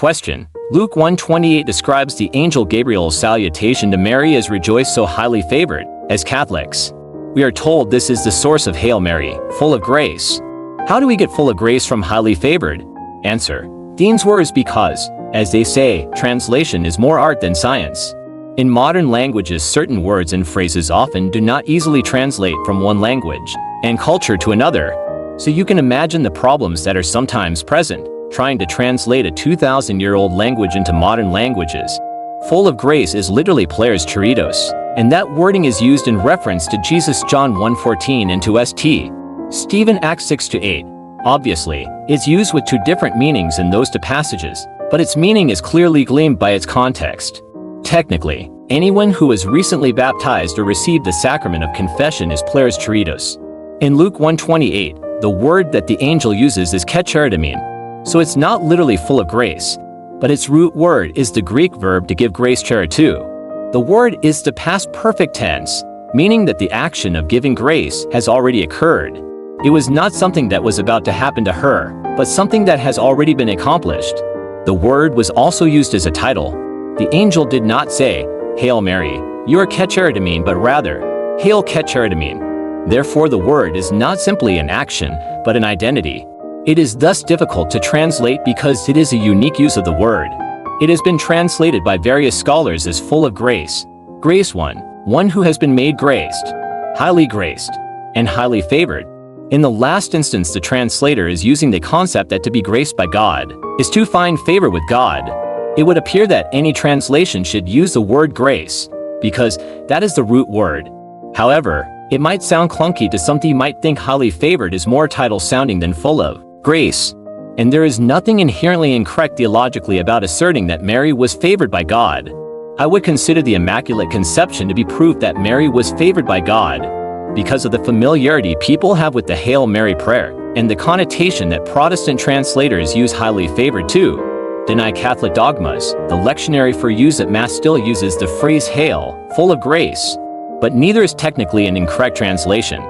question. Luke 1:28 describes the angel Gabriel's salutation to Mary as "Rejoice, so highly favored." As Catholics, we are told this is the source of Hail Mary, full of grace. How do we get full of grace from highly favored? Answer: Dean's words, because, as they say, translation is more art than science. In modern languages, certain words and phrases often do not easily translate from one language and culture to another. So you can imagine the problems that are sometimes present, trying to translate a 2,000-year-old language into modern languages. Full of grace is literally pleres charitos, and that wording is used in reference to Jesus John 1:14 and to St. Stephen Acts 6-8. Obviously, it's used with two different meanings in those two passages, but its meaning is clearly gleamed by its context. Technically, anyone who was recently baptized or received the sacrament of confession is pleres charitos. In Luke 1:28, the word that the angel uses is charitamine, so it's not literally full of grace, but its root word is the Greek verb to give grace charitou. The word is the past perfect tense, meaning that the action of giving grace has already occurred. It was not something that was about to happen to her, but something that has already been accomplished. The word was also used as a title. The angel did not say, "Hail Mary, you are charitamine," but rather, "Hail charitamine." Therefore, the word is not simply an action, but an identity. It is thus difficult to translate because it is a unique use of the word. It has been translated by various scholars as full of grace, grace one who has been made graced, and highly favored. In the last instance, the translator is using the concept that to be graced by God is to find favor with God. It would appear that any translation should use the word grace, because that is the root word. However, it might sound clunky to some. You might think highly favored is more title-sounding than full of grace. And there is nothing inherently incorrect theologically about asserting that Mary was favored by God. I would consider the Immaculate Conception to be proof that Mary was favored by God, because of the familiarity people have with the Hail Mary prayer, and the connotation that Protestant translators use highly favored to deny Catholic dogmas. The lectionary for use at Mass still uses the phrase Hail, full of grace, but neither is technically an incorrect translation.